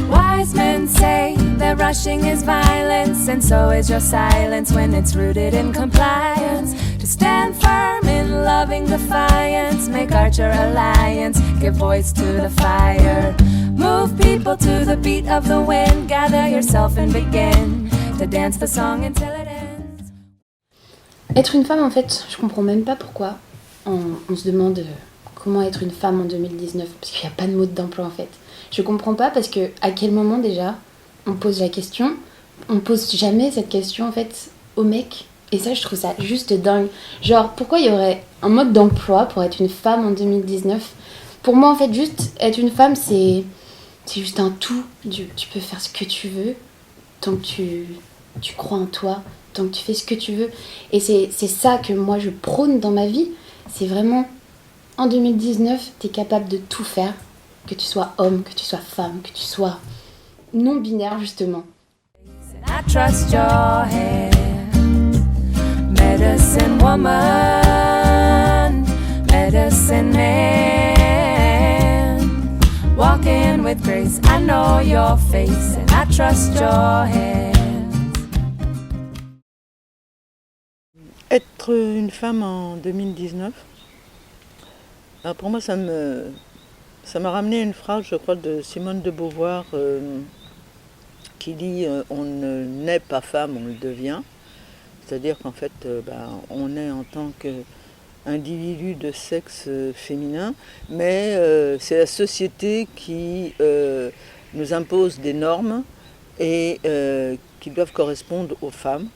Wise men say that rushing is violence, and so is your silence when it's rooted in compliance. To stand firm in loving defiance, make Archer alliance, give voice to the fire. Move people to the beat of the wind, gather yourself and begin to dance the song until it ends. Être une femme, en fait, je comprends même pas pourquoi on se demande comment être une femme en 2019, parce qu'il n'y a pas de mode d'emploi en fait. Je comprends pas parce que à quel moment déjà on pose la question, on pose jamais cette question en fait aux mecs. Et ça, je trouve ça juste dingue. Genre, pourquoi il y aurait un mode d'emploi pour être une femme en 2019 ? Pour moi, en fait, juste être une femme, c'est juste un tout. Tu peux faire ce que tu veux, tant que tu crois en toi, tant que tu fais ce que tu veux. Et c'est ça que moi, je prône dans ma vie. C'est vraiment, en 2019, t'es capable de tout faire. Que tu sois homme, que tu sois femme, que tu sois non-binaire, justement. I trust your hand. Medicine woman, medicine man, walking with grace, I know your face and I trust your hands. Être une femme en 2019, alors pour moi ça m'a ramené une phrase, je crois, de Simone de Beauvoir qui dit on ne naît pas femme, on le devient. C'est-à-dire qu'en fait, on est en tant qu'individu de sexe féminin, mais c'est la société qui nous impose des normes et qui doivent correspondre aux femmes.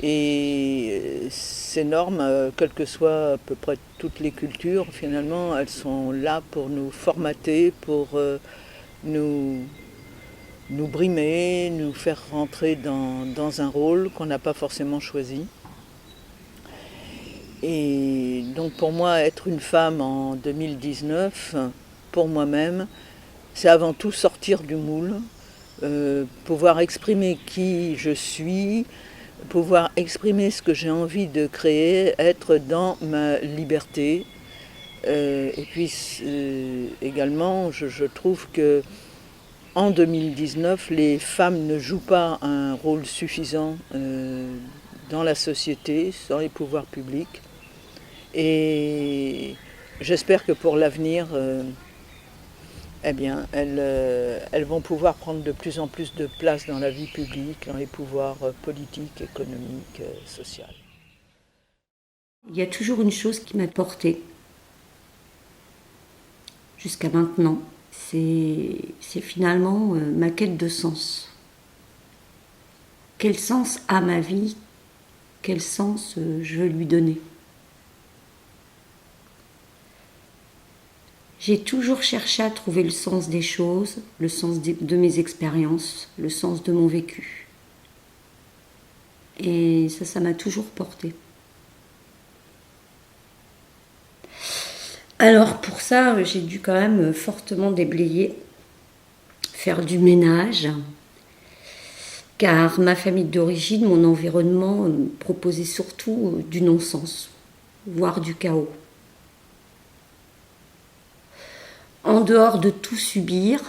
Et ces normes, quelles que soient à peu près toutes les cultures, finalement, elles sont là pour nous formater, pour nous brimer, nous faire rentrer dans un rôle qu'on n'a pas forcément choisi. Et donc pour moi, être une femme en 2019, pour moi-même, c'est avant tout sortir du moule, pouvoir exprimer qui je suis, pouvoir exprimer ce que j'ai envie de créer, être dans ma liberté. Et puis également, je trouve que en 2019, les femmes ne jouent pas un rôle suffisant dans la société, dans les pouvoirs publics. Et j'espère que pour l'avenir, elles vont pouvoir prendre de plus en plus de place dans la vie publique, dans les pouvoirs politiques, économiques, sociaux. Il y a toujours une chose qui m'a portée jusqu'à maintenant. C'est finalement ma quête de sens. Quel sens a ma vie? Quel sens je veux lui donner? J'ai toujours cherché à trouver le sens des choses, le sens de mes expériences, le sens de mon vécu. Et ça m'a toujours portée. Alors pour ça, j'ai dû quand même fortement déblayer, faire du ménage, car ma famille d'origine, mon environnement proposait surtout du non-sens, voire du chaos. En dehors de tout subir,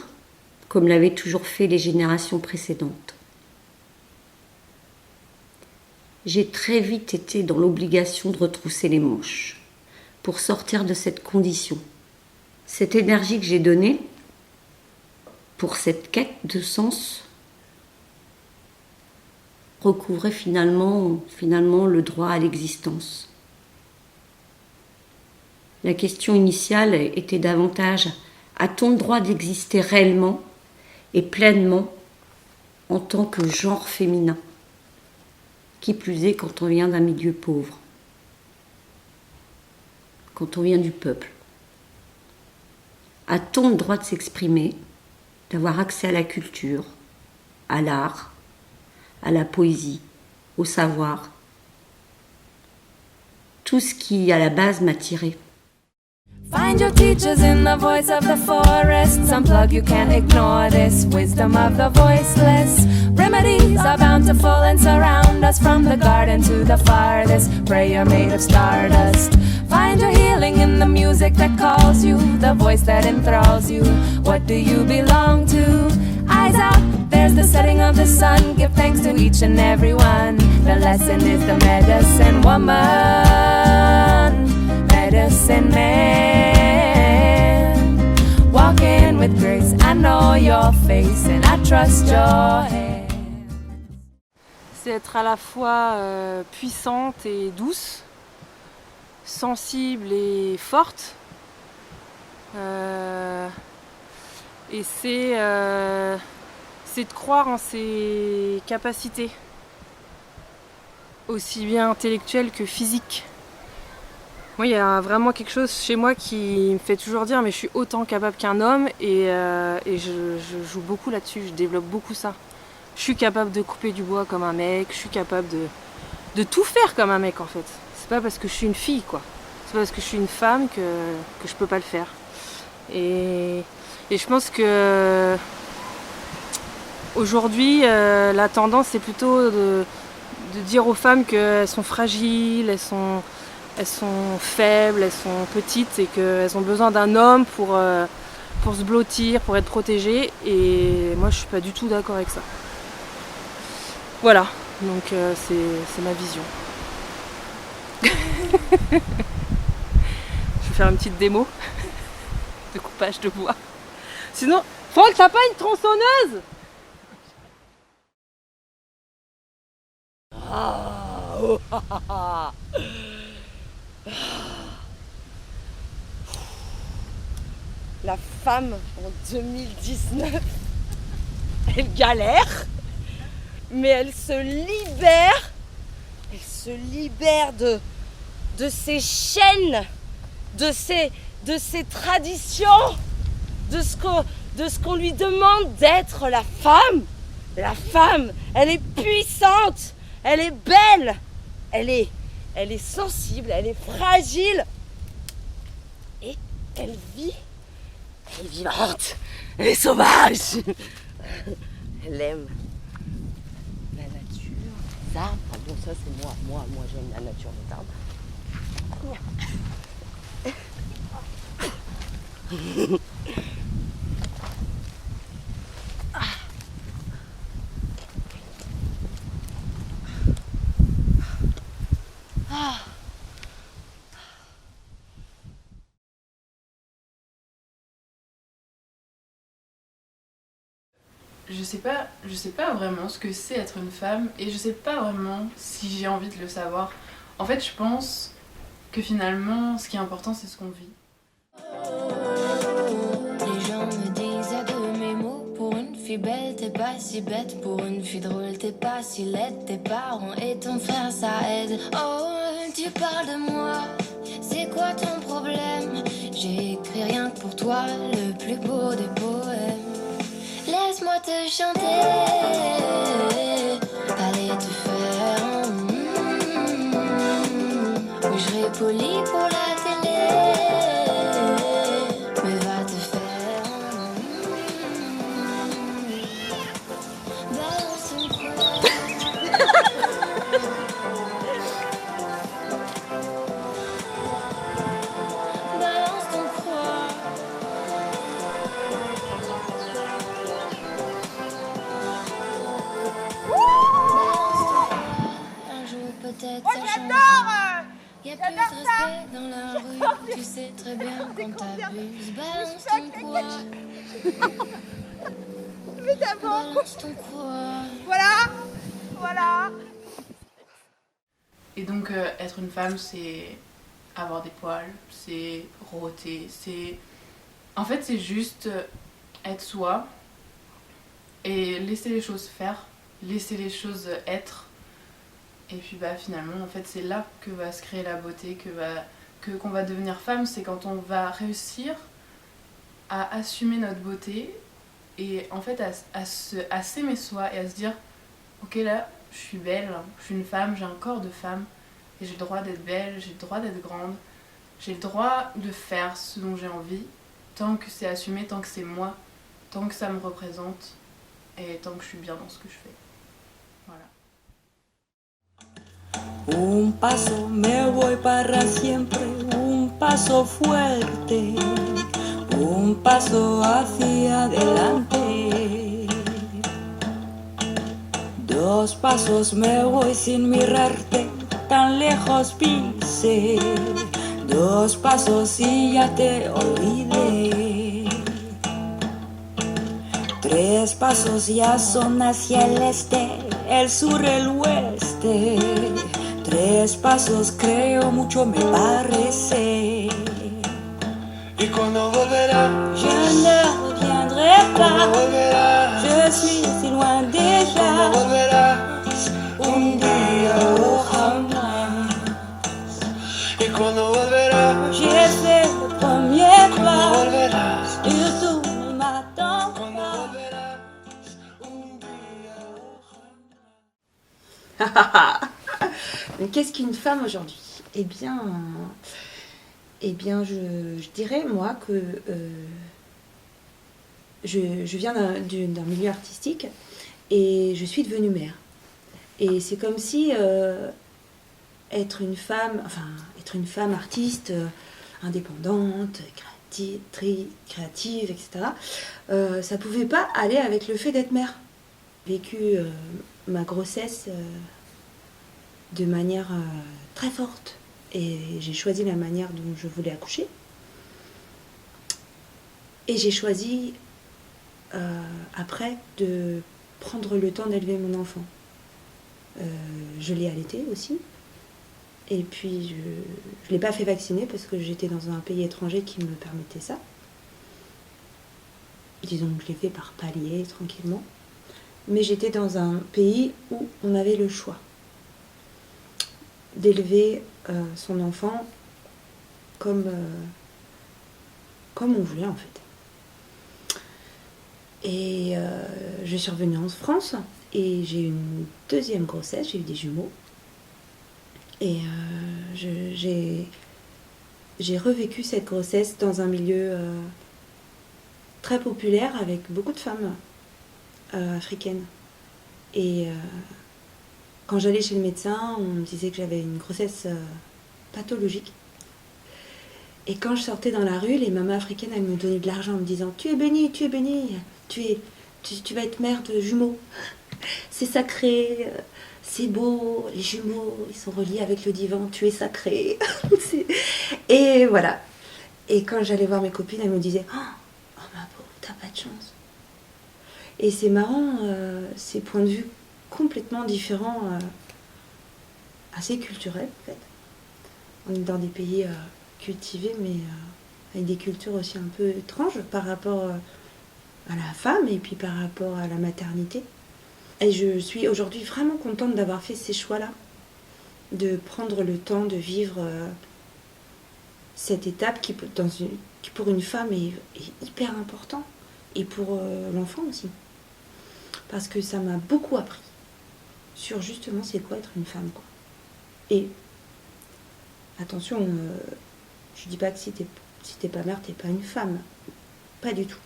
comme l'avaient toujours fait les générations précédentes. J'ai très vite été dans l'obligation de retrousser les manches pour sortir de cette condition. Cette énergie que j'ai donnée pour cette quête de sens recouvrait finalement le droit à l'existence. La question initiale était davantage: a-t-on le droit d'exister réellement et pleinement en tant que genre féminin? Qui plus est quand on vient d'un milieu pauvre, quand on vient du peuple. A-t-on le droit de s'exprimer, d'avoir accès à la culture, à l'art, à la poésie, au savoir? Tout ce qui, à la base, m'attirait. Find your teachers in the voice of the forests. Unplug, you can't ignore this wisdom of the voiceless. Remedies are bountiful and surround us from the garden to the farthest. Prayer made of stardust. Find your healing in the music that calls you, the voice that enthralls you. What do you belong to? Eyes out, there's the setting of the sun. Give thanks to each and every one. The lesson is the medicine woman, medicine man. Walking with grace, I know your face and I trust your hands. C'est être à la fois puissante et douce, sensible et forte. Et c'est de croire en ses capacités, aussi bien intellectuelles que physiques. Moi, il y a vraiment quelque chose chez moi qui me fait toujours dire mais je suis autant capable qu'un homme et je joue beaucoup là-dessus, je développe beaucoup ça. Je suis capable de couper du bois comme un mec, je suis capable de tout faire comme un mec en fait. C'est pas parce que je suis une fille quoi, c'est pas parce que je suis une femme que je peux pas le faire. Et je pense que aujourd'hui la tendance c'est plutôt de dire aux femmes qu'elles sont fragiles, elles sont faibles, elles sont petites et qu'elles ont besoin d'un homme pour se blottir, pour être protégées. Et moi je suis pas du tout d'accord avec ça. Voilà, donc c'est ma vision. Je vais faire une petite démo de coupage de bois. Sinon, Franck, t'as pas une tronçonneuse? La femme en 2019, elle galère, mais elle se libère de ses chaînes, de ses traditions, de ce qu'on lui demande d'être la femme. La femme, elle est puissante, elle est belle, elle est sensible, elle est fragile et elle vit. Elle est vivante, elle est sauvage. Elle aime la nature, les arbres. Ah bon, ça c'est moi j'aime la nature, les arbres. Je sais pas vraiment ce que c'est être une femme et je sais pas vraiment si j'ai envie de le savoir. En fait, je pense que finalement, ce qui est important, c'est ce qu'on vit. Les gens me disent de mes mots. Pour une fille belle, t'es pas si bête. Pour une fille drôle, t'es pas si laide. Tes parents et ton frère, ça aide. Oh, tu parles de moi. C'est quoi ton problème? J'ai écrit rien que pour toi, le plus beau des poèmes. Laisse-moi te chanter, allez te faire. Je serai poli pour la télé, mais va te faire. Balance ton corps. Balance ton croix. Un jour peut-être ça changera. Y'a plus de respect dans la rue. Tu sais très bien quand t'abuses. Balance ton quoi. Balance ton quoi. Voilà. Et donc, être une femme, c'est avoir des poils, c'est rôter, c'est... En fait, c'est juste être soi et laisser les choses faire, laisser les choses être. Et puis finalement, en fait, c'est là que va se créer la beauté, qu'on va devenir femme. C'est quand on va réussir à assumer notre beauté et en fait à s'aimer soi et à se dire ok, là, je suis belle, je suis une femme, j'ai un corps de femme et j'ai le droit d'être belle, j'ai le droit d'être grande j'ai le droit de faire ce dont j'ai envie, tant que c'est assumé, tant que c'est moi, tant que ça me représente et tant que je suis bien dans ce que je fais. Voilà. Un paso me voy para siempre, un paso fuerte, un paso hacia adelante. Dos pasos me voy sin mirarte, tan lejos pise. Dos pasos y ya te olvidé. Tres pasos ya son hacia el este, el sur, el oeste. Tres pasos creo mucho me parece. ¿Y cuando volverá? Je ne reviendrai pas. Volverá. Je suis si loin déjà. Volverás un día o jamás. ¿Y cuando volverá? J'ai fait le premier pas. Volverás. Surtout ne m'attends Cuando pas. volverás un día o jamás. Mais qu'est-ce qu'une femme aujourd'hui? Eh bien, je dirais, moi, que je viens d'un milieu artistique et je suis devenue mère. Et c'est comme si être une femme artiste, indépendante, créative, etc., ça pouvait pas aller avec le fait d'être mère. J'ai vécu ma grossesse de manière très forte et j'ai choisi la manière dont je voulais accoucher et j'ai choisi après de prendre le temps d'élever mon enfant. Je l'ai allaité aussi et puis je l'ai pas fait vacciner parce que j'étais dans un pays étranger qui me permettait ça. Disons que je l'ai fait par palier, tranquillement, mais j'étais dans un pays où on avait le choix d'élever son enfant comme on voulait en fait. Et je suis revenue en France et j'ai eu une deuxième grossesse, j'ai eu des jumeaux. Et j'ai revécu cette grossesse dans un milieu très populaire avec beaucoup de femmes africaines. Et quand j'allais chez le médecin, on me disait que j'avais une grossesse pathologique. Et quand je sortais dans la rue, les mamans africaines, elles me donnaient de l'argent en me disant « Tu es bénie, tu vas être mère de jumeaux. C'est sacré, c'est beau, les jumeaux, ils sont reliés avec le divan, tu es sacré. » Et voilà. Et quand j'allais voir mes copines, elles me disaient « Oh ma pauvre, t'as pas de chance. » Et c'est marrant, ces points de vue complètement différents, assez culturels en fait. On est dans des pays cultivés, mais avec des cultures aussi un peu étranges par rapport à la femme et puis par rapport à la maternité. Et je suis aujourd'hui vraiment contente d'avoir fait ces choix-là, de prendre le temps de vivre cette étape qui pour une femme est hyper important et pour l'enfant aussi. Parce que ça m'a beaucoup appris sur justement c'est quoi être une femme, quoi. Et attention, je dis pas que si t'es pas mère, t'es pas une femme. Pas du tout.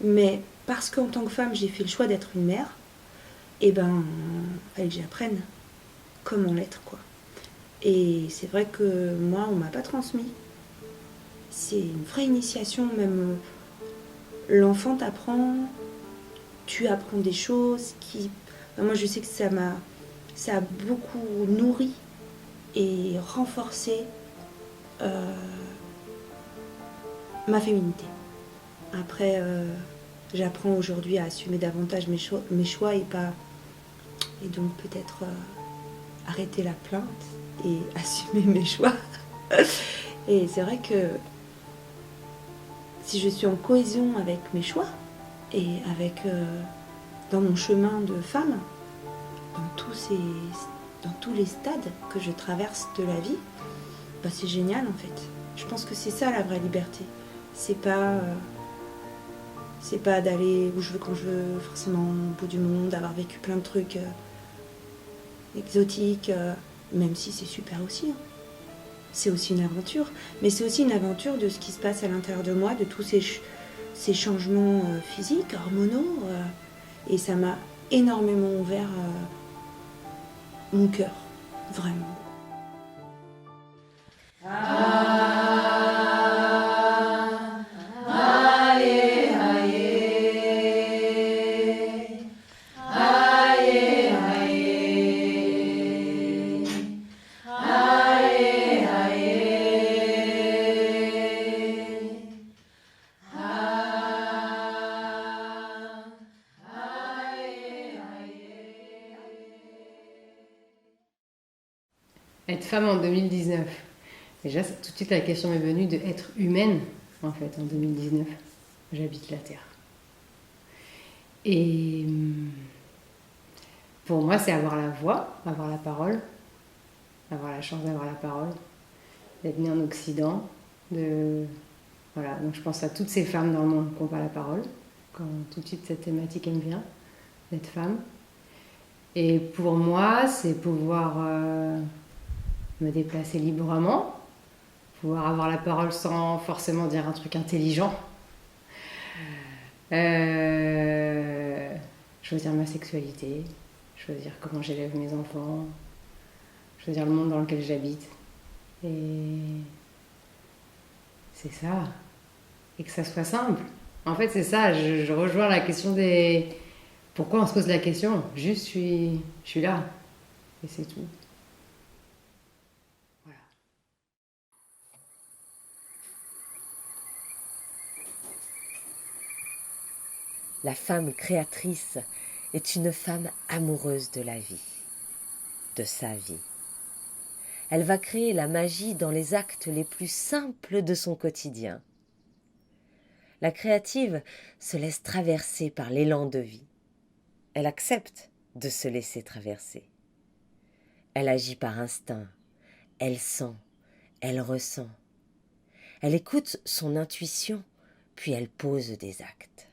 Mais parce qu'en tant que femme, j'ai fait le choix d'être une mère, et ben, fallait que j'apprenne comment l'être, quoi. Et c'est vrai que moi, on m'a pas transmis. C'est une vraie initiation, même l'enfant t'apprend, tu apprends des choses qui... Moi, je sais que ça a beaucoup nourri et renforcé ma féminité. Après, j'apprends aujourd'hui à assumer davantage mes choix et donc peut-être arrêter la plainte et assumer mes choix. Et c'est vrai que si je suis en cohésion avec mes choix et avec dans mon chemin de femme, dans tous les stades que je traverse de la vie, bah c'est génial en fait. Je pense que c'est ça la vraie liberté. C'est pas d'aller où je veux quand je veux, forcément au bout du monde, d'avoir vécu plein de trucs exotiques, même si c'est super aussi. c'est aussi une aventure, mais c'est aussi une aventure de ce qui se passe à l'intérieur de moi, de tous ces changements physiques, hormonaux, et ça m'a énormément ouvert mon cœur, vraiment. Être femme en 2019. Déjà, tout de suite, la question m'est venue de être humaine, en fait, en 2019. J'habite la Terre. Et pour moi, c'est avoir la voix, avoir la parole, avoir la chance d'avoir la parole, d'être née en Occident. Voilà. Donc je pense à toutes ces femmes dans le monde qui n'ont pas la parole, quand tout de suite cette thématique me vient, d'être femme. Et pour moi, c'est pouvoir me déplacer librement, pouvoir avoir la parole sans forcément dire un truc intelligent, choisir ma sexualité, choisir comment j'élève mes enfants, choisir le monde dans lequel j'habite. Et c'est ça. Et que ça soit simple. En fait, c'est ça. Je rejoins la question des... Pourquoi on se pose la question? Juste, je suis là. Et c'est tout. Voilà. La femme créatrice est une femme amoureuse de la vie, de sa vie. Elle va créer la magie dans les actes les plus simples de son quotidien. La créative se laisse traverser par l'élan de vie. Elle accepte de se laisser traverser. Elle agit par instinct, elle sent, elle ressent. Elle écoute son intuition, puis elle pose des actes.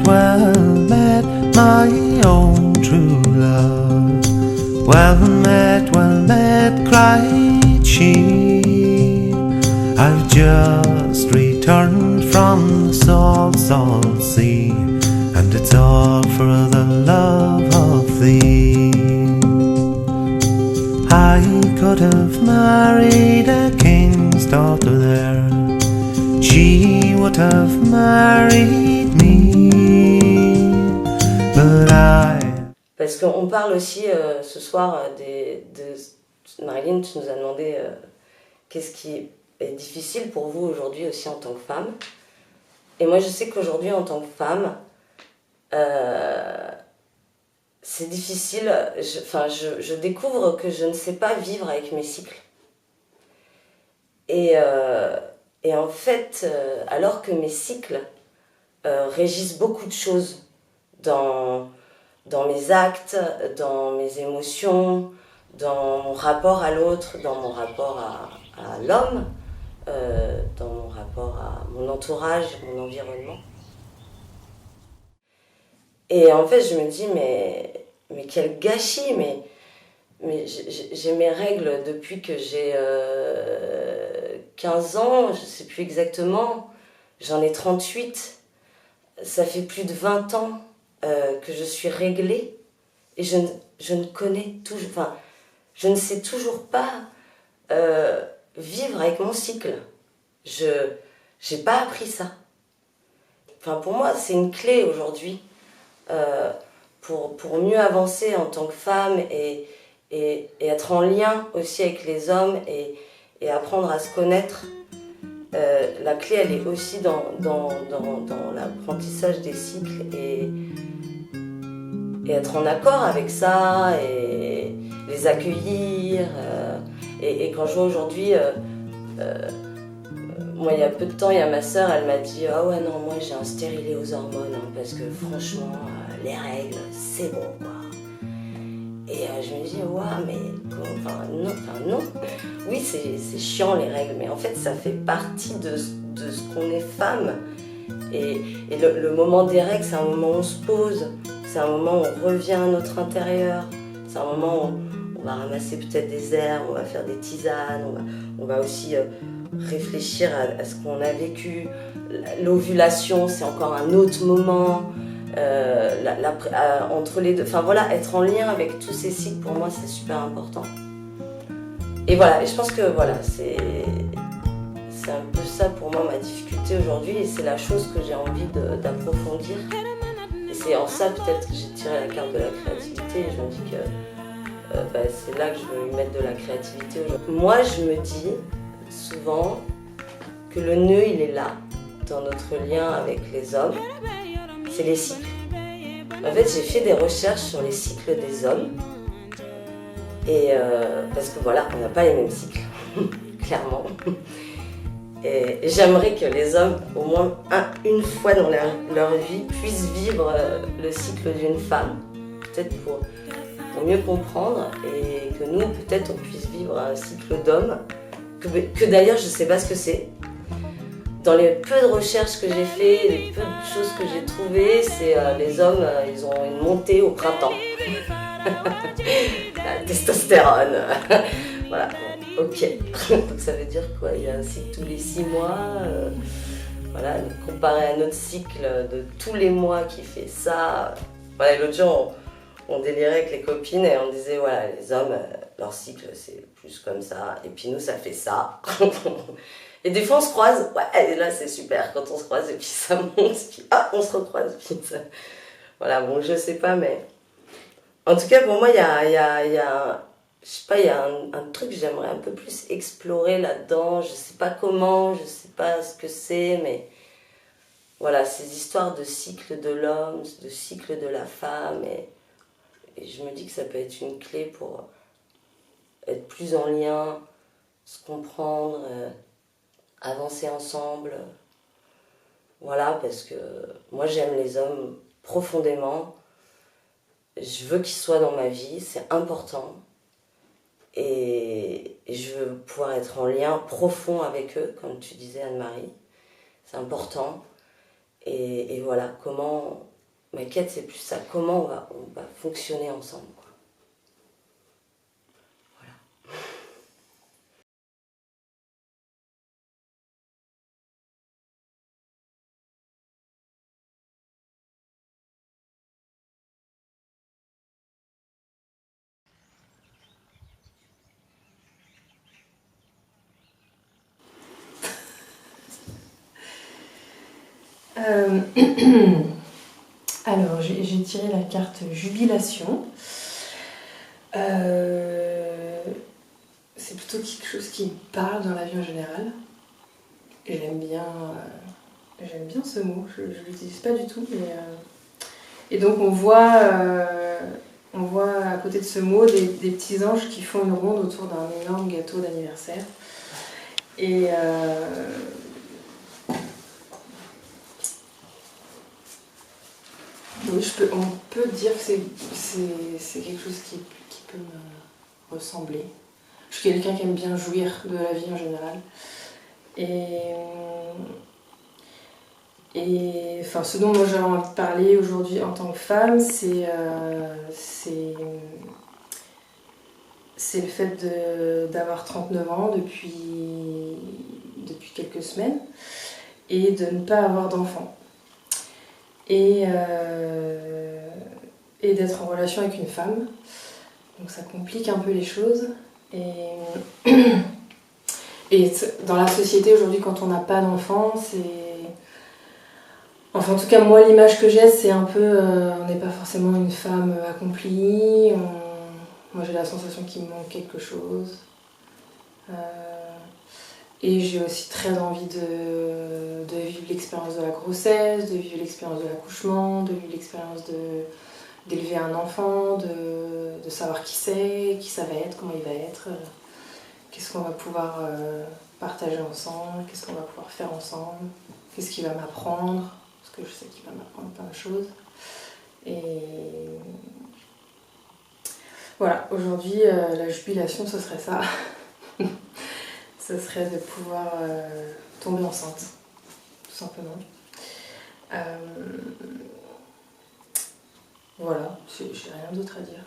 Well met, my own true love. Well met, cried she. I've just returned from the salt, salt sea, and it's all for the love of thee. I could have married a king's daughter there. She would have married me, but I... Parce qu'on parle aussi ce soir Marilyn, tu nous as demandé qu'est-ce qui est difficile pour vous aujourd'hui aussi en tant que femme. Et moi je sais qu'aujourd'hui en tant que femme, c'est difficile, je découvre que je ne sais pas vivre avec mes cycles. Et en fait, alors que mes cycles régissent beaucoup de choses dans mes actes, dans mes émotions, dans mon rapport à l'autre, dans mon rapport à l'homme, dans mon rapport à mon entourage, mon environnement. Et en fait, je me dis, mais quel gâchis, mais j'ai mes règles depuis que j'ai 15 ans, je ne sais plus exactement, j'en ai 38, ça fait plus de 20 ans que je suis réglée et je ne sais toujours pas vivre avec mon cycle. Je n'ai pas appris ça. Enfin, pour moi, c'est une clé aujourd'hui pour mieux avancer en tant que femme et être en lien aussi avec les hommes et apprendre à se connaître. La clé, elle est aussi dans l'apprentissage des cycles et être en accord avec ça et les accueillir. Et quand je vois aujourd'hui, moi il y a peu de temps, il y a ma sœur, elle m'a dit « Ah ouais non, moi j'ai un stérilet aux hormones, hein, parce que franchement, les règles, c'est bon quoi ». Et je me dis, waouh, mais non. Oui, c'est chiant les règles, mais en fait, ça fait partie de ce qu'on est femme. Et le moment des règles, c'est un moment où on se pose, c'est un moment où on revient à notre intérieur, c'est un moment où on va ramasser peut-être des herbes, on va faire des tisanes, on va aussi réfléchir à ce qu'on a vécu. L'ovulation, c'est encore un autre moment. Entre les deux, enfin voilà, être en lien avec tous ces cycles, pour moi, c'est super important. Et voilà, et je pense que voilà, c'est un peu ça pour moi ma difficulté aujourd'hui, et c'est la chose que j'ai envie d'approfondir. Et c'est en ça peut-être que j'ai tiré la carte de la créativité, et je me dis que c'est là que je veux y mettre de la créativité aujourd'hui. Moi, je me dis souvent que le nœud, il est là, dans notre lien avec les hommes. C'est les cycles. En fait, j'ai fait des recherches sur les cycles des hommes. Et parce que voilà, on n'a pas les mêmes cycles, clairement. Et j'aimerais que les hommes, au moins une fois dans leur vie, puissent vivre le cycle d'une femme. Peut-être pour mieux comprendre. Et que nous, peut-être, on puisse vivre un cycle d'homme. Que d'ailleurs, je ne sais pas ce que c'est. Dans les peu de recherches que j'ai fait, les peu de choses que j'ai trouvées, c'est les hommes, ils ont une montée au printemps. La testostérone. Voilà, bon, ok. Donc ça veut dire quoi? Il y a un cycle tous les 6 mois. Voilà, comparé à notre cycle de tous les mois qui fait ça. Voilà, l'autre jour, on délirait avec les copines et on disait, voilà, les hommes, leur cycle, c'est plus comme ça. Et puis nous, ça fait ça. Et des fois on se croise, ouais, et là c'est super quand on se croise et puis ça monte, puis on se recroise, puis ça... Voilà, bon, je sais pas, mais... En tout cas, pour moi, il y a je sais pas, il y a un truc que j'aimerais un peu plus explorer là-dedans, je sais pas comment, je sais pas ce que c'est, mais... Voilà, ces histoires de cycle de l'homme, de cycle de la femme, et je me dis que ça peut être une clé pour être plus en lien, se comprendre... avancer ensemble. Voilà, parce que moi j'aime les hommes profondément. Je veux qu'ils soient dans ma vie, c'est important. Et je veux pouvoir être en lien profond avec eux, comme tu disais Anne-Marie. C'est important. Et voilà, comment... Ma quête, c'est plus ça. Comment on va fonctionner ensemble, quoi. Alors, j'ai tiré la carte Jubilation. C'est plutôt quelque chose qui me parle dans la vie en général. Et j'aime bien ce mot, je ne l'utilise pas du tout. Mais, et donc on voit à côté de ce mot des petits anges qui font une ronde autour d'un énorme gâteau d'anniversaire. Et oui, on peut dire que c'est quelque chose qui peut me ressembler. Je suis quelqu'un qui aime bien jouir de la vie en général. Et enfin, ce dont moi j'ai envie de parler aujourd'hui en tant que femme, c'est le fait d'avoir 39 ans depuis quelques semaines et de ne pas avoir d'enfant. Et d'être en relation avec une femme. Donc ça complique un peu les choses. Et dans la société aujourd'hui, quand on n'a pas d'enfant, c'est... Enfin, en tout cas, moi, l'image que j'ai, c'est un peu... on n'est pas forcément une femme accomplie. Moi, j'ai la sensation qu'il me manque quelque chose. Et j'ai aussi très envie de vivre l'expérience de la grossesse, de vivre l'expérience de l'accouchement, de vivre l'expérience d'élever un enfant, de savoir qui c'est, qui ça va être, comment il va être, qu'est-ce qu'on va pouvoir partager ensemble, qu'est-ce qu'on va pouvoir faire ensemble, qu'est-ce qu'il va m'apprendre, parce que je sais qu'il va m'apprendre plein de choses. Et Voilà, aujourd'hui, la jubilation, ce serait ça. Ce serait de pouvoir tomber enceinte, tout simplement. Voilà, j'ai rien d'autre à dire.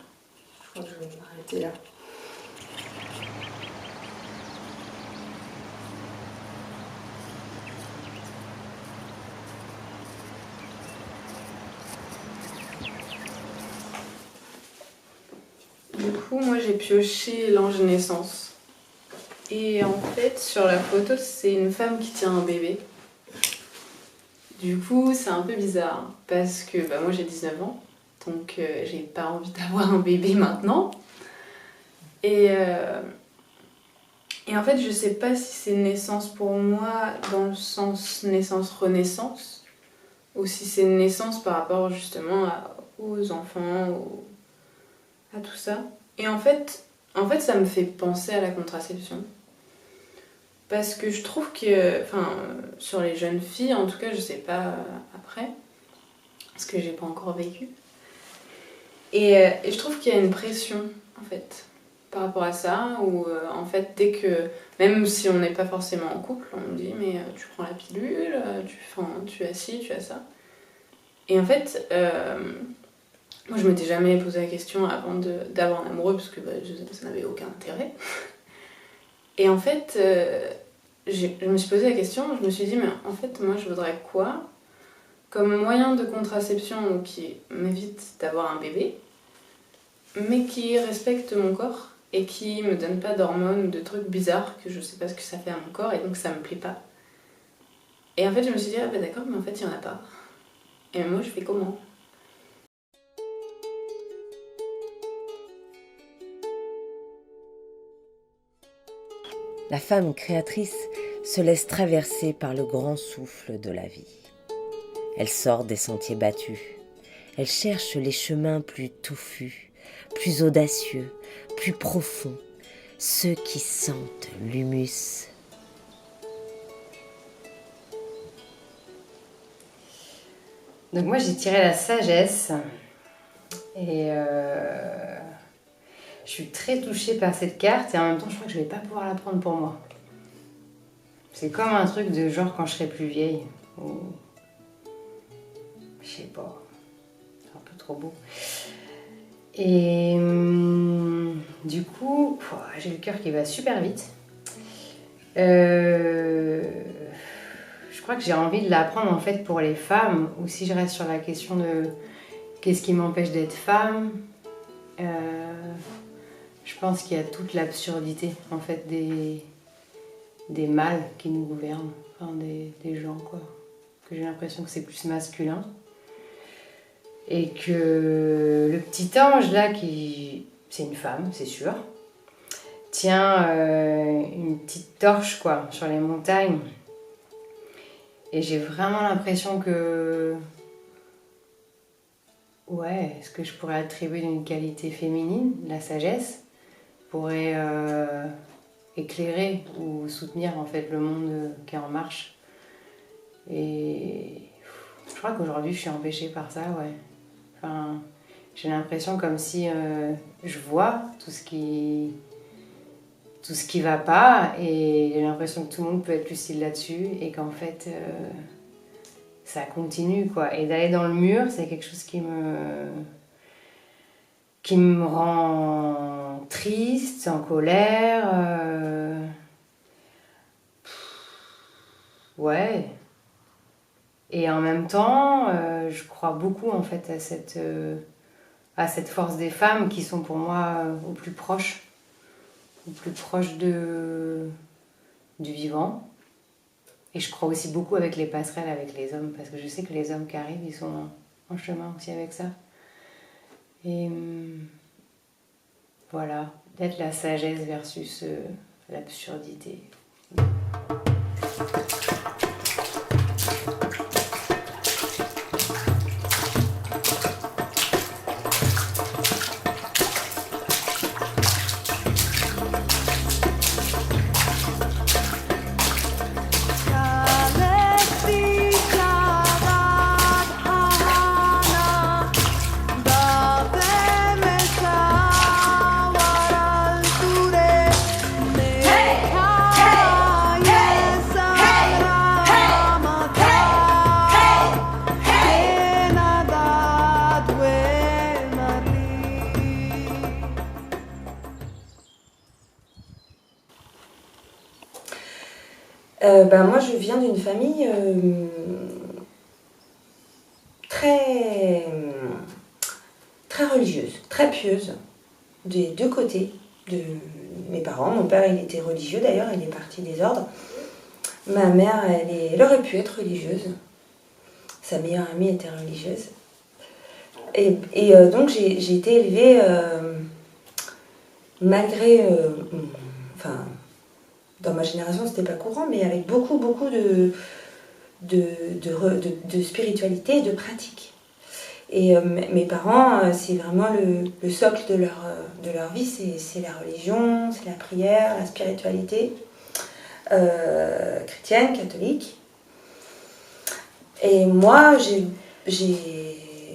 Je crois que je vais m'arrêter là. Du coup, moi j'ai pioché l'ange naissance. Et en fait, sur la photo, c'est une femme qui tient un bébé. Du coup, c'est un peu bizarre parce que moi j'ai 19 ans, donc j'ai pas envie d'avoir un bébé maintenant. Et en fait, je sais pas si c'est naissance pour moi dans le sens naissance-renaissance ou si c'est naissance par rapport justement aux enfants, à tout ça. Et en fait, ça me fait penser à la contraception. Parce que je trouve que, sur les jeunes filles, en tout cas, je sais pas après, parce que j'ai pas encore vécu. Et je trouve qu'il y a une pression, en fait, par rapport à ça, où en fait, dès que, même si on n'est pas forcément en couple, on me dit, mais tu prends la pilule, tu as ci, tu as ça. Et en fait, moi je m'étais jamais posé la question avant d'avoir un amoureux, parce que ça n'avait aucun intérêt. Et en fait, je me suis posé la question, je me suis dit, mais en fait, moi je voudrais quoi comme moyen de contraception qui m'évite d'avoir un bébé, mais qui respecte mon corps et qui me donne pas d'hormones ou de trucs bizarres que je sais pas ce que ça fait à mon corps et donc ça me plaît pas. Et en fait, je me suis dit, d'accord, mais en fait, il y en a pas. Et moi, je fais comment ? La femme créatrice se laisse traverser par le grand souffle de la vie. Elle sort des sentiers battus. Elle cherche les chemins plus touffus, plus audacieux, plus profonds, ceux qui sentent l'humus. Donc moi j'ai tiré la sagesse et je suis très touchée par cette carte et en même temps je crois que je vais pas pouvoir la prendre pour moi. C'est comme un truc de genre quand je serai plus vieille ou je sais pas, c'est un peu trop beau. Et du coup, j'ai le cœur qui va super vite. Je crois que j'ai envie de la prendre en fait pour les femmes, ou si je reste sur la question de qu'est-ce qui m'empêche d'être femme, je pense qu'il y a toute l'absurdité en fait des mâles qui nous gouvernent, enfin des gens quoi, que j'ai l'impression que c'est plus masculin. Et que le petit ange là, c'est une femme, c'est sûr, tient une petite torche quoi, sur les montagnes. Et j'ai vraiment l'impression que... Ouais, ce que je pourrais attribuer d'une qualité féminine, la sagesse, pourrait éclairer ou soutenir en fait le monde qui est en marche. Et je crois qu'aujourd'hui je suis empêchée par ça, ouais. Enfin, j'ai l'impression comme si je vois tout ce qui va pas et j'ai l'impression que tout le monde peut être lucide là-dessus et qu'en fait ça continue quoi. Et d'aller dans le mur, c'est quelque chose qui me rend triste, en colère. Ouais. Et en même temps, je crois beaucoup en fait à cette force des femmes qui sont pour moi au plus proche du vivant. Et je crois aussi beaucoup avec les passerelles avec les hommes, parce que je sais que les hommes qui arrivent, ils sont en chemin aussi avec ça. Et voilà, d'être la sagesse versus l'absurdité. Moi, je viens d'une famille très religieuse, très pieuse, des deux côtés de mes parents. Mon père, il était religieux d'ailleurs, il est parti des ordres. Ma mère, elle aurait pu être religieuse. Sa meilleure amie était religieuse. Et donc, j'ai été élevée malgré... dans ma génération, c'était pas courant, mais avec beaucoup de spiritualité et de pratique. Et mes parents, c'est vraiment le socle de leur vie, c'est la religion, c'est la prière, la spiritualité chrétienne, catholique. Et moi, j'ai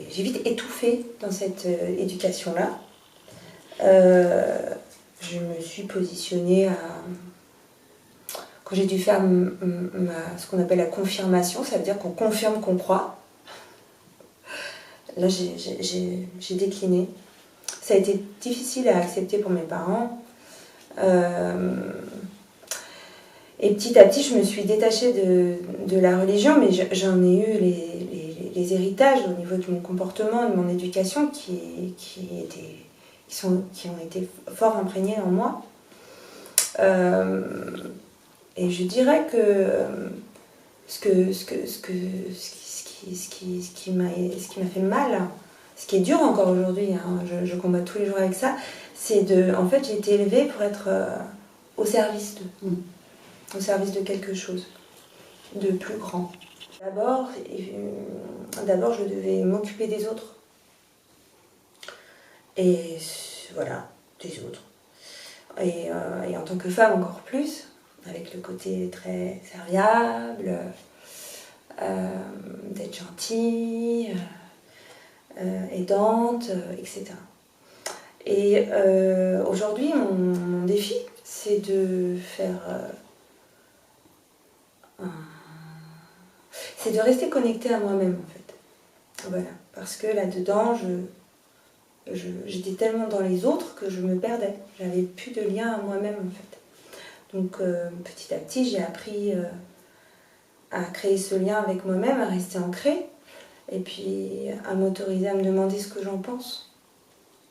vite étouffé dans cette éducation-là. Je me suis positionnée quand j'ai dû faire ce qu'on appelle la confirmation, ça veut dire qu'on confirme qu'on croit. Là, j'ai décliné. Ça a été difficile à accepter pour mes parents. Et petit à petit, je me suis détachée de la religion, mais j'en ai eu les héritages au niveau de mon comportement, de mon éducation, qui ont été fort imprégnés en moi. Et je dirais que ce qui m'a fait mal, ce qui est dur encore aujourd'hui, hein, je combat tous les jours avec ça, c'est en fait, j'ai été élevée pour être au service de quelque chose de plus grand. D'abord, je devais m'occuper des autres. Et voilà, des autres. Et en tant que femme encore plus, avec le côté très serviable, d'être gentille, aidante, etc. Et aujourd'hui, mon défi, c'est de faire... c'est de rester connectée à moi-même, en fait. Voilà. Parce que là-dedans, j'étais tellement dans les autres que je me perdais. J'avais plus de lien à moi-même, en fait. Donc, petit à petit, j'ai appris à créer ce lien avec moi-même, à rester ancrée, et puis à m'autoriser à me demander ce que j'en pense.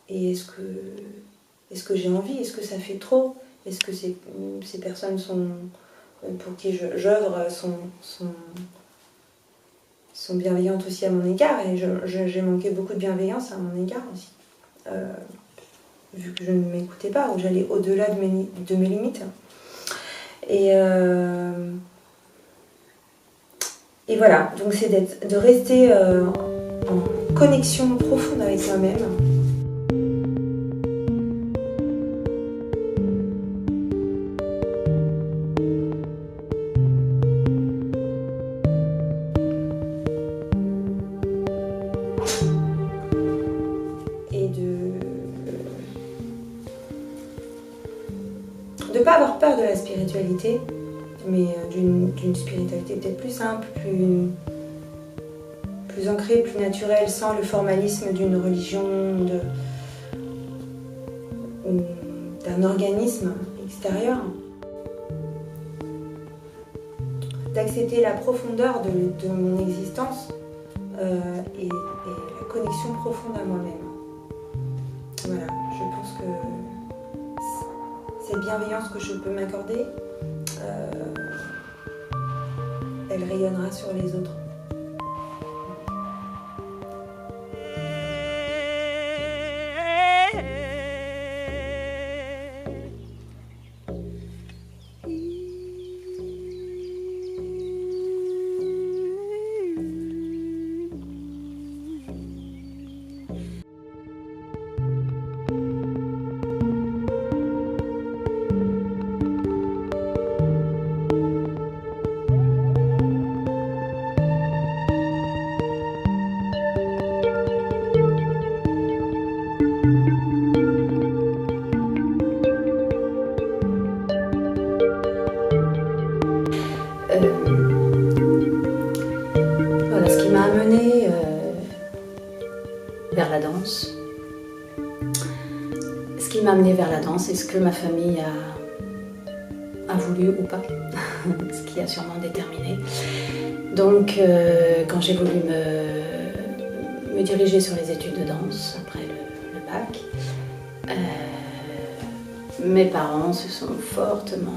Et est-ce que j'ai envie? Est-ce que ça fait trop? Est-ce que ces personnes pour qui j'œuvre sont bienveillantes aussi à mon égard? Et j'ai manqué beaucoup de bienveillance à mon égard aussi. Vu que je ne m'écoutais pas, ou j'allais au-delà de mes limites. Et voilà, donc c'est de rester en connexion profonde avec soi-même. Et de ne pas avoir peur de la spiritualité, mais d'une spiritualité peut-être plus simple, plus ancrée, plus naturelle, sans le formalisme d'une religion ou d'un organisme extérieur. D'accepter la profondeur de mon existence et la connexion profonde à moi-même. Voilà, je pense que cette bienveillance que je peux m'accorder, elle rayonnera sur les autres. Voilà, ce qui m'a amenée vers la danse. Ce qui m'a amenée vers la danse, est-ce que ma famille a voulu ou pas? ce qui a sûrement déterminé. Donc, quand j'ai voulu me diriger sur les études de danse après le bac, mes parents se sont fortement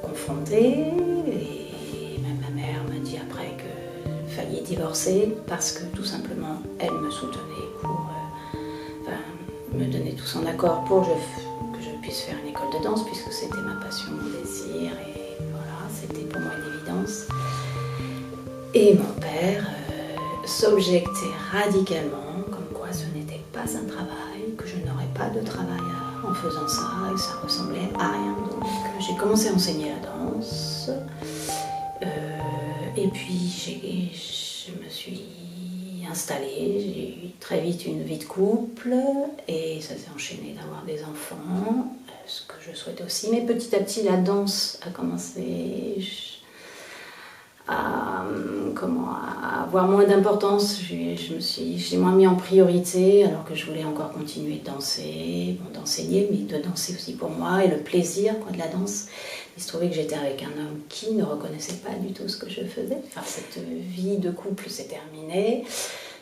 confrontés et même ma mère m'a dit après qu'il fallait divorcer parce que tout simplement elle me soutenait pour me donner tout son accord pour que je puisse faire une école de danse puisque c'était ma passion, mon désir et voilà, c'était pour moi une évidence. Et mon père s'objectait radicalement comme quoi ce n'était pas un travail, que je n'aurais pas de travail en faisant ça et ça ressemblait à rien. Donc j'ai commencé à enseigner la danse et puis je me suis installée, j'ai eu très vite une vie de couple et ça s'est enchaîné d'avoir des enfants, ce que je souhaitais aussi. Mais petit à petit la danse a commencé à avoir moins d'importance. J'ai moins mis en priorité alors que je voulais encore continuer de danser, d'enseigner, mais de danser aussi pour moi et le plaisir de la danse. Il se trouvait que j'étais avec un homme qui ne reconnaissait pas du tout ce que je faisais. Enfin, cette vie de couple s'est terminée.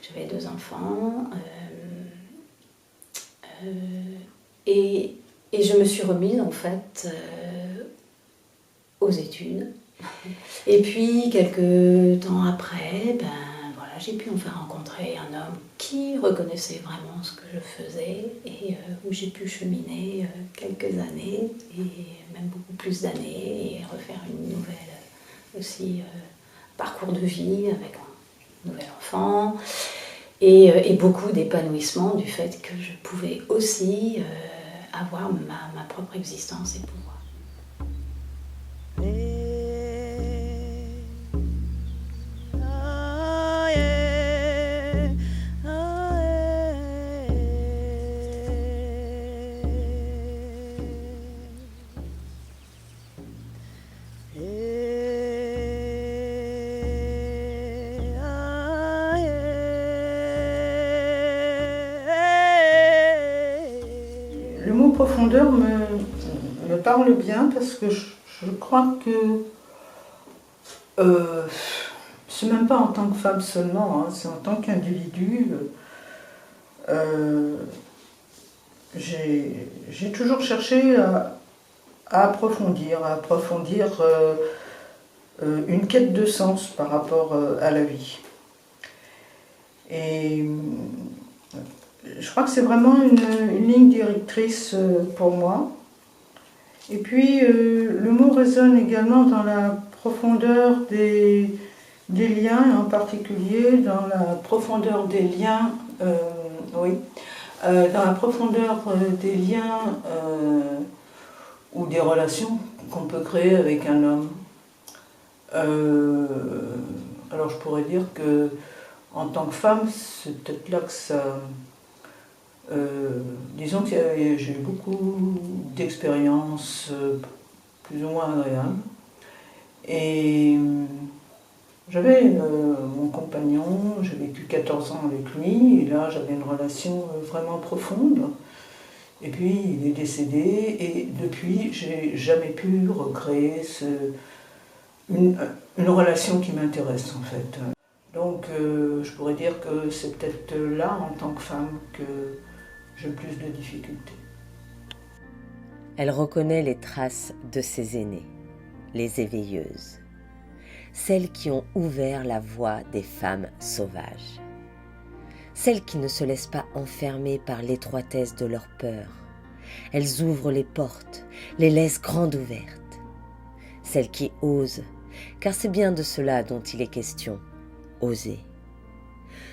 J'avais 2 enfants et je me suis remise en fait aux études. Et puis, quelques temps après, j'ai pu enfin rencontrer un homme qui reconnaissait vraiment ce que je faisais et où j'ai pu cheminer quelques années et même beaucoup plus d'années et refaire une nouvelle aussi parcours de vie avec un nouvel enfant et beaucoup d'épanouissement du fait que je pouvais aussi avoir ma propre existence et pouvoir. Le mot profondeur me parle bien parce que je crois que c'est même pas en tant que femme seulement, c'est en tant qu'individu. J'ai toujours cherché à approfondir une quête de sens par rapport à la vie. Et je crois que c'est vraiment une ligne directrice pour moi. Et puis le mot résonne également dans la profondeur des liens, en particulier dans la profondeur des liens, dans la profondeur des liens ou des relations qu'on peut créer avec un homme. Alors je pourrais dire que en tant que femme, c'est peut-être là que ça... disons que j'ai eu beaucoup d'expériences plus ou moins agréables. Et j'avais mon compagnon, j'ai vécu 14 ans avec lui, et là j'avais une relation vraiment profonde. Et puis il est décédé, et depuis j'ai jamais pu recréer une relation qui m'intéresse en fait. Donc je pourrais dire que c'est peut-être là, en tant que femme, que j'ai plus de difficultés. Elle reconnaît les traces de ses aînées, les éveilleuses, celles qui ont ouvert la voie des femmes sauvages, celles qui ne se laissent pas enfermer par l'étroitesse de leur peur. Elles ouvrent les portes, les laissent grandes ouvertes, celles qui osent, car c'est bien de cela dont il est question, oser.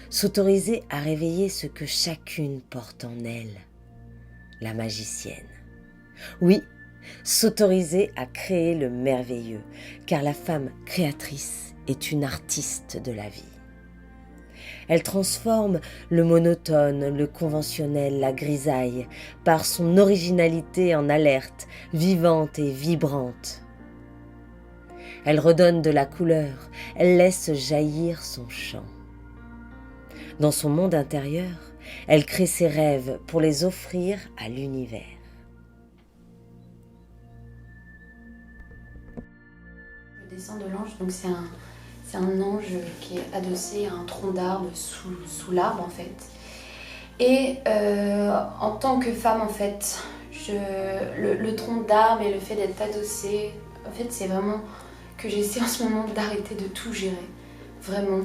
S'autoriser à réveiller ce que chacune porte en elle, la magicienne. Oui, s'autoriser à créer le merveilleux, car la femme créatrice est une artiste de la vie. Elle transforme le monotone, le conventionnel, la grisaille, par son originalité en alerte, vivante et vibrante. Elle redonne de la couleur, elle laisse jaillir son chant. Dans son monde intérieur, elle crée ses rêves pour les offrir à l'univers. Le dessin de l'ange, donc c'est un ange qui est adossé à un tronc d'arbre sous l'arbre en fait. Et en tant que femme en fait, le tronc d'arbre et le fait d'être adossé, en fait c'est vraiment que j'essaie en ce moment d'arrêter de tout gérer. Vraiment,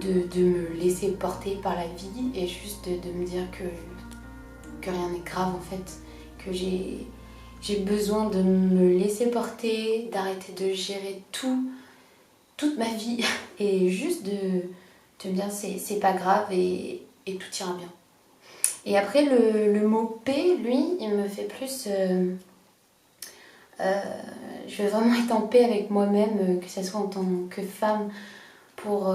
de me laisser porter par la vie et juste de me dire que rien n'est grave en fait. Que j'ai besoin de me laisser porter, d'arrêter de gérer toute ma vie et juste de me dire c'est pas grave et tout ira bien. Et après le mot paix, lui, il me fait plus... je veux vraiment être en paix avec moi-même, que ce soit en tant que femme, pour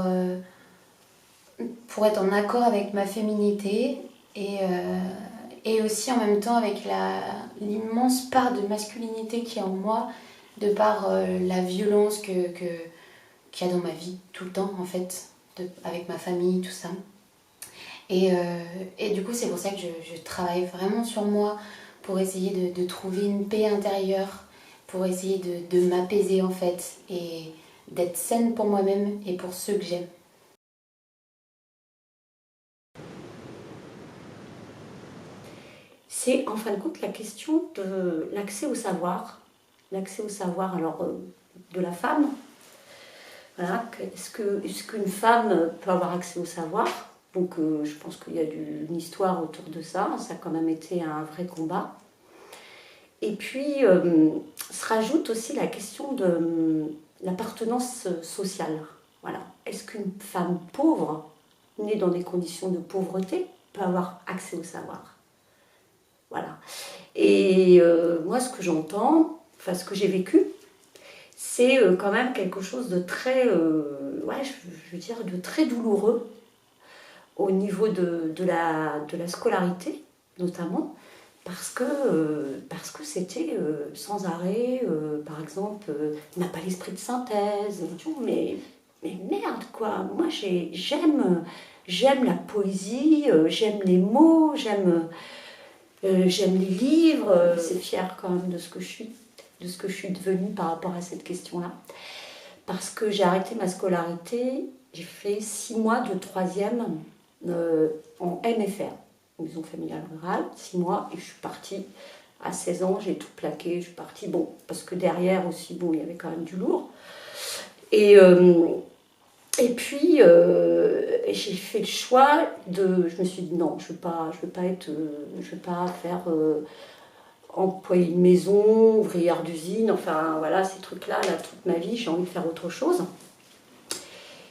être en accord avec ma féminité et aussi en même temps avec l'immense part de masculinité qui est en moi, de par la violence qu'il y a dans ma vie tout le temps en fait, avec ma famille, tout ça. Et du coup c'est pour ça que je travaille vraiment sur moi pour essayer de trouver une paix intérieure, pour essayer de m'apaiser en fait et d'être saine pour moi-même et pour ceux que j'aime. C'est en fin de compte la question de l'accès au savoir alors de la femme. Voilà, est-ce qu'une femme peut avoir accès au savoir? Donc je pense qu'il y a une histoire autour de ça, ça a quand même été un vrai combat. Et puis se rajoute aussi la question de l'appartenance sociale. Voilà. Est-ce qu'une femme pauvre, née dans des conditions de pauvreté, peut avoir accès au savoir? Voilà. Et moi, ce que j'entends, enfin ce que j'ai vécu, c'est quand même quelque chose de très, je veux dire, de très douloureux au niveau de la scolarité, notamment, parce que c'était sans arrêt, par exemple, n'a pas l'esprit de synthèse, mais merde quoi, moi j'aime la poésie, j'aime les mots, j'aime les livres, c'est fière quand même de ce que je suis devenue par rapport à cette question-là. Parce que j'ai arrêté ma scolarité, j'ai fait 6 mois de 3e en MFR, maison familiale rurale, 6 mois, et je suis partie à 16 ans, j'ai tout plaqué, je suis partie, parce que derrière aussi, il y avait quand même du lourd. Et puis, j'ai fait le choix je me suis dit non, je veux pas faire employée de maison, ouvrière d'usine, enfin voilà, ces trucs-là, toute ma vie, j'ai envie de faire autre chose.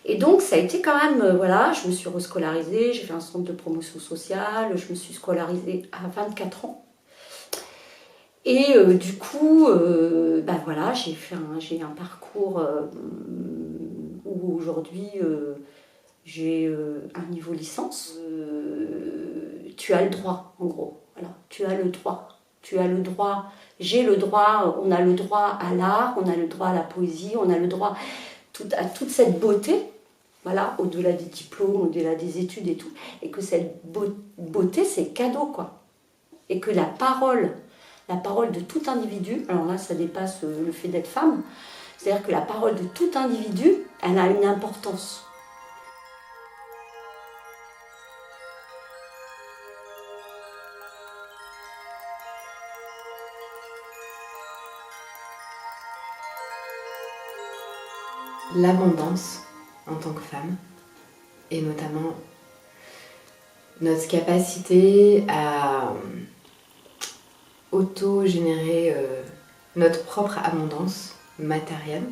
Et donc, ça a été quand même, je me suis rescolarisée, j'ai fait un centre de promotion sociale, je me suis scolarisée à 24 ans. Et du coup, j'ai un parcours où aujourd'hui j'ai un niveau licence. Tu as le droit, en gros. Voilà, tu as le droit. J'ai le droit, on a le droit à l'art, on a le droit à la poésie, on a le droit à toute cette beauté, voilà, au-delà des diplômes, au-delà des études et tout. Et que cette beauté, c'est cadeau, quoi. Et que la parole de tout individu, alors là ça dépasse le fait d'être femme, c'est-à-dire que la parole de tout individu, elle a une importance. L'abondance en tant que femme, et notamment notre capacité à auto-générer notre propre abondance matérielle.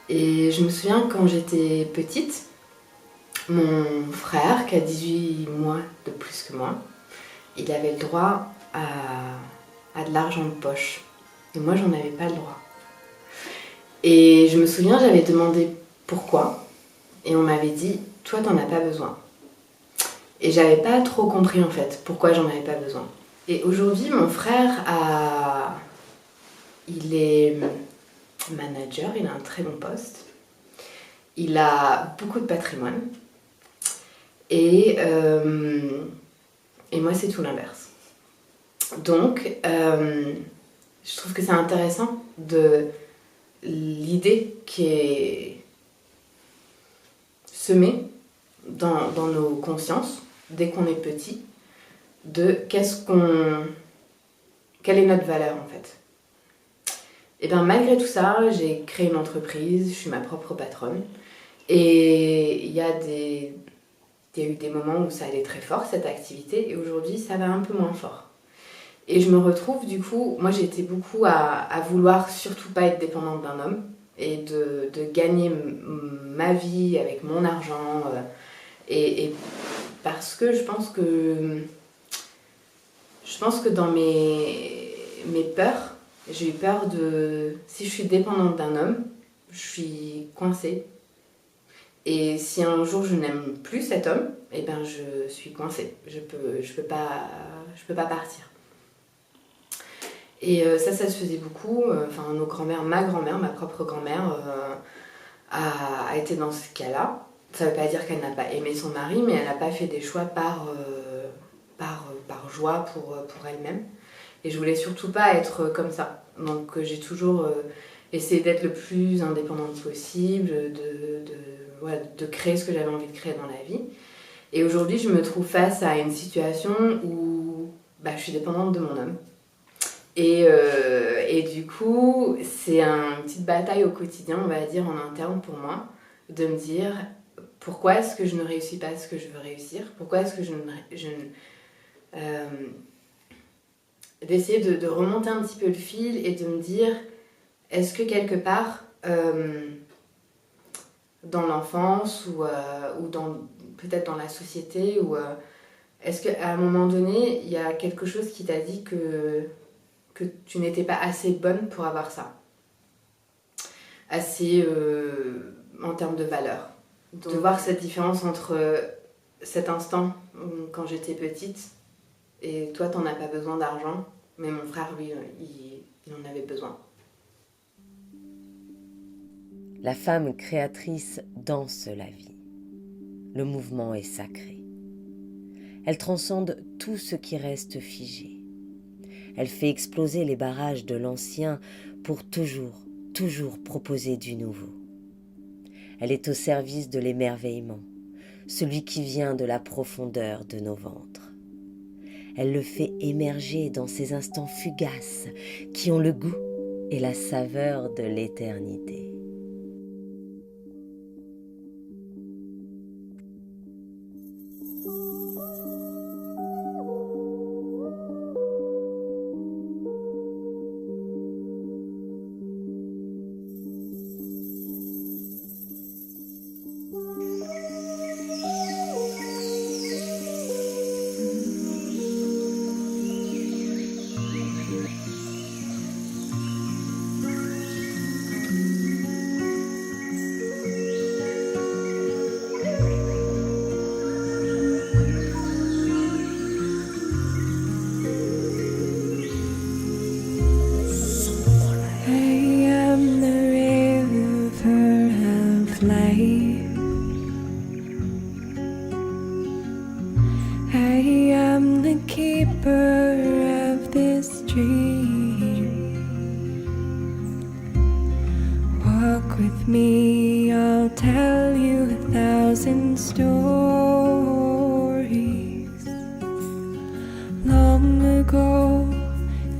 Et je me souviens quand j'étais petite, mon frère, qui a 18 mois de plus que moi, il avait le droit à de l'argent de poche. Et moi, j'en avais pas le droit. Et je me souviens, j'avais demandé pourquoi. Et on m'avait dit, toi, t'en as pas besoin. Et j'avais pas trop compris en fait pourquoi j'en avais pas besoin. Et aujourd'hui, mon frère il est manager, il a un très bon poste. Il a beaucoup de patrimoine. Et moi, c'est tout l'inverse. Donc, je trouve que c'est intéressant de l'idée qui est semée dans nos consciences, dès qu'on est petit, de quelle est notre valeur en fait. Et bien malgré tout ça, j'ai créé une entreprise, je suis ma propre patronne. Et il y a eu des moments où ça allait très fort cette activité, et aujourd'hui ça va un peu moins fort. Et je me retrouve du coup, moi j'étais beaucoup à vouloir surtout pas être dépendante d'un homme, et de gagner ma vie avec mon argent, et parce que je pense que dans mes peurs, j'ai eu peur de... Si je suis dépendante d'un homme, je suis coincée. Et si un jour je n'aime plus cet homme, eh ben je suis coincée. Je peux pas partir. Et ça se faisait beaucoup. Enfin, nos grand-mères, ma propre grand-mère, a été dans ce cas-là. Ça ne veut pas dire qu'elle n'a pas aimé son mari, mais elle n'a pas fait des choix par joie pour elle-même. Et je voulais surtout pas être comme ça. Donc j'ai toujours essayé d'être le plus indépendante possible, de créer ce que j'avais envie de créer dans la vie. Et aujourd'hui, je me trouve face à une situation où je suis dépendante de mon homme. Et du coup, c'est une petite bataille au quotidien, on va dire, en interne pour moi, de me dire pourquoi est-ce que je ne réussis pas ce que je veux réussir, pourquoi est-ce que d'essayer de remonter un petit peu le fil et de me dire, est-ce que quelque part, dans l'enfance ou peut-être dans la société, est-ce qu'à un moment donné, il y a quelque chose qui t'a dit que tu n'étais pas assez bonne pour avoir ça, assez en termes de valeur. De voir cette différence entre cet instant quand j'étais petite et toi t'en as pas besoin d'argent, mais mon frère lui il en avait besoin. La femme créatrice danse la vie. Le mouvement est sacré. Elle transcende tout ce qui reste figé. Elle fait exploser les barrages de l'ancien pour toujours proposer du nouveau. Elle est au service de l'émerveillement, celui qui vient de la profondeur de nos ventres. Elle le fait émerger dans ces instants fugaces qui ont le goût et la saveur de l'éternité. With me, I'll tell you 1,000 stories. Long ago,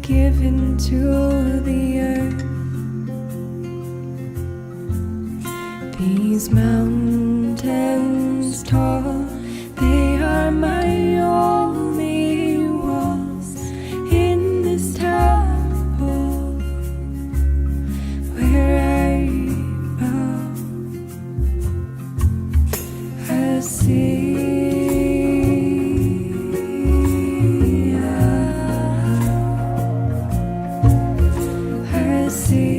given to the earth. These mountains tall, they are my only walls in this temple where I see. I see.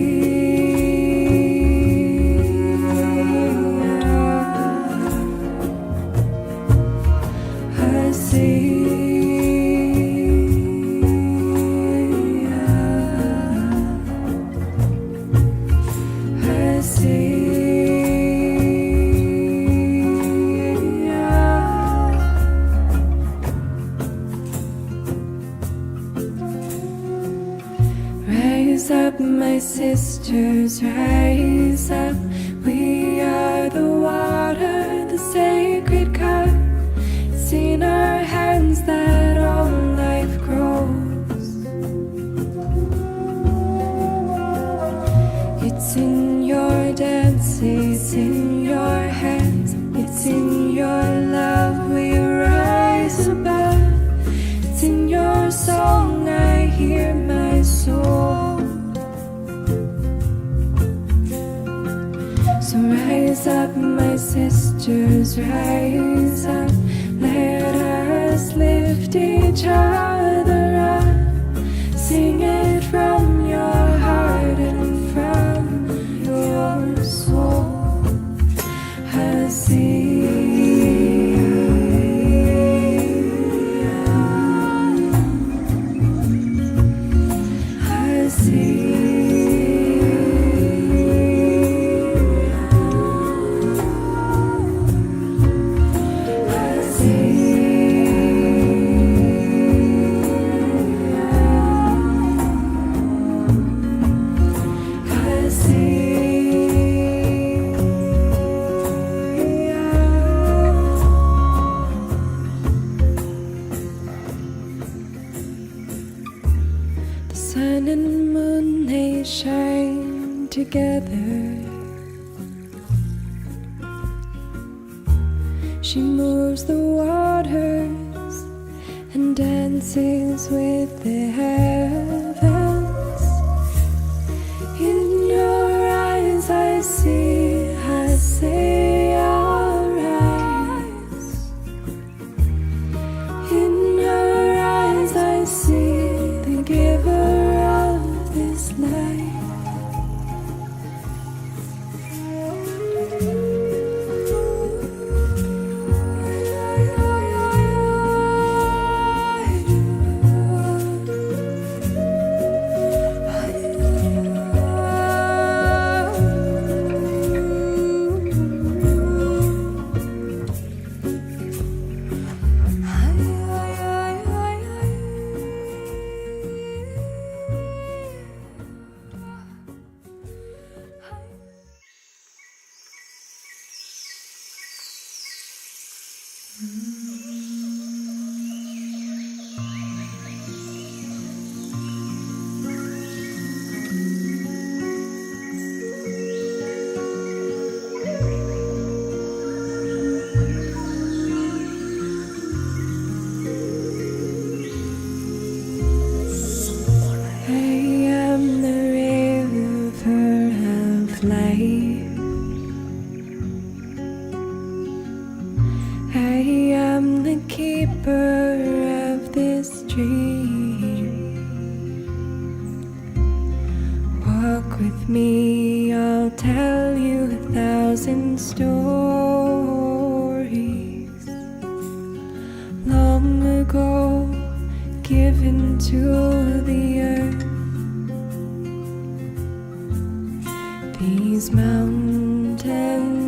Rise up, my sisters, rise up. We are the water, the sacred cup. It's in our hands that all life grows. It's in your dance, it's in your hands, it's in your love we rise above. It's in your song I hear my soul. So rise up, my sisters, rise up. Let us lift each other up. Sing it from your heart and from your soul. Sun and moon, they shine together. She moves the waters and dances with the heavens. In your eyes I see your eyes. In your eyes I see the giver of this life. With me, I'll tell you 1,000 stories long ago given to the earth. These mountains